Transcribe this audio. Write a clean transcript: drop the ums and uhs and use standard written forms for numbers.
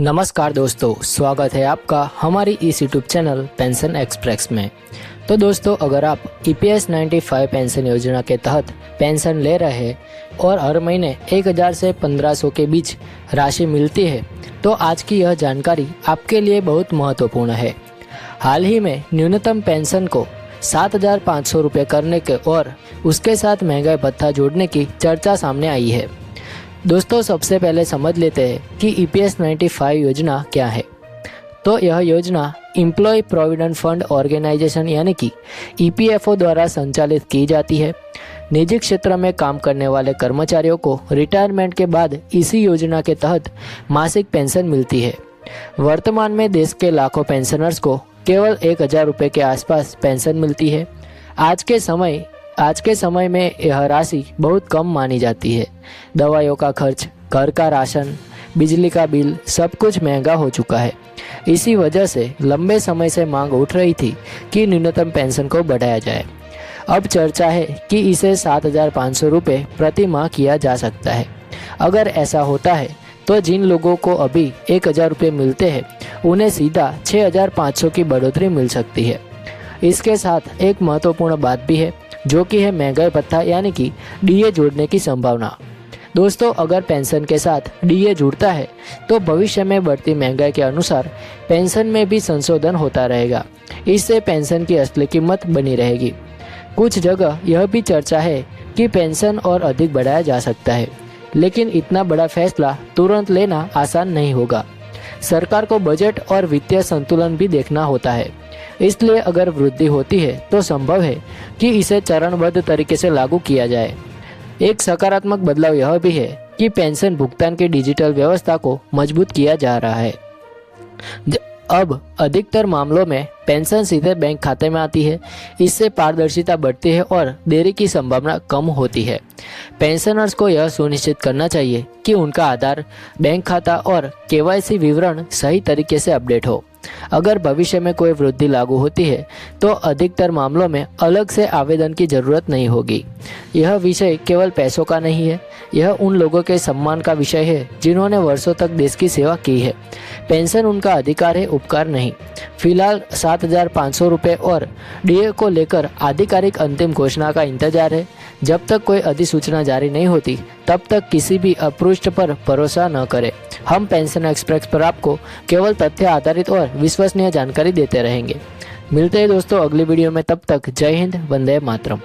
नमस्कार दोस्तों, स्वागत है आपका हमारी इस यूट्यूब चैनल पेंशन एक्सप्रेस में। तो दोस्तों, अगर आप EPS 95 पेंशन योजना के तहत पेंशन ले रहे हैं और हर महीने 1000 से 1500 के बीच राशि मिलती है तो आज की यह जानकारी आपके लिए बहुत महत्वपूर्ण है। हाल ही में न्यूनतम पेंशन को 7500 रुपये करने के और उसके साथ महंगाई भत्ता जोड़ने की चर्चा सामने आई है। दोस्तों, सबसे पहले समझ लेते हैं कि EPS 95 योजना क्या है। तो यह योजना एम्प्लॉय प्रोविडेंट फंड ऑर्गेनाइजेशन यानी कि EPFO द्वारा संचालित की जाती है। निजी क्षेत्र में काम करने वाले कर्मचारियों को रिटायरमेंट के बाद इसी योजना के तहत मासिक पेंशन मिलती है। वर्तमान में देश के लाखों पेंशनर्स को केवल 1000 रुपये के आसपास पेंशन मिलती है। आज के समय में यह राशि बहुत कम मानी जाती है। दवाइयों का खर्च, घर का राशन, बिजली का बिल सब कुछ महंगा हो चुका है। इसी वजह से लंबे समय से मांग उठ रही थी कि न्यूनतम पेंशन को बढ़ाया जाए। अब चर्चा है कि इसे 7500 रुपये प्रति माह किया जा सकता है। अगर ऐसा होता है तो जिन लोगों को अभी 1000 रुपये मिलते हैं उन्हें सीधा 6500 की बढ़ोतरी मिल सकती है। इसके साथ एक महत्वपूर्ण बात भी है जो कि है महंगाई भत्ता यानी कि DA जोड़ने की संभावना। दोस्तों, अगर पेंशन के साथ DA जुड़ता है तो भविष्य में बढ़ती महंगाई के अनुसार पेंशन में भी संशोधन होता रहेगा। इससे पेंशन की असली कीमत बनी रहेगी। कुछ जगह यह भी चर्चा है कि पेंशन और अधिक बढ़ाया जा सकता है, लेकिन इतना बड़ा फैसला तुरंत लेना आसान नहीं होगा। सरकार को बजट और वित्तीय संतुलन भी देखना होता है। इसलिए अगर वृद्धि होती है तो संभव है कि इसे चरणबद्ध तरीके से लागू किया जाए। एक सकारात्मक बदलाव यह भी है कि पेंशन भुगतान की डिजिटल व्यवस्था को मजबूत किया जा रहा है। अब अधिकतर मामलों में पेंशन सीधे बैंक खाते में आती है। इससे पारदर्शिता बढ़ती है और देरी की संभावना कम होती है। पेंशनर्स को यह सुनिश्चित करना चाहिए कि उनका आधार, बैंक खाता और KYC विवरण सही तरीके से अपडेट हो। अगर भविष्य में कोई वृद्धि लागू होती है तो अधिकतर मामलों में अलग से आवेदन की जरूरत नहीं होगी। यह विषय केवल पैसों का नहीं है, यह उन लोगों के सम्मान का विषय है जिन्होंने वर्षों तक देश की सेवा की है। पेंशन उनका अधिकार है, उपकार नहीं। फिलहाल 7500 रुपये और DA को लेकर आधिकारिक अंतिम घोषणा का इंतजार है। जब तक कोई अधिसूचना जारी नहीं होती तब तक किसी भी अपृष्ठ पर भरोसा न करें। हम पेंशन एक्सप्रेस पर आपको केवल तथ्य आधारित और विश्वसनीय जानकारी देते रहेंगे। मिलते हैं दोस्तों अगली वीडियो में, तब तक जय हिंद, वंदे मातरम।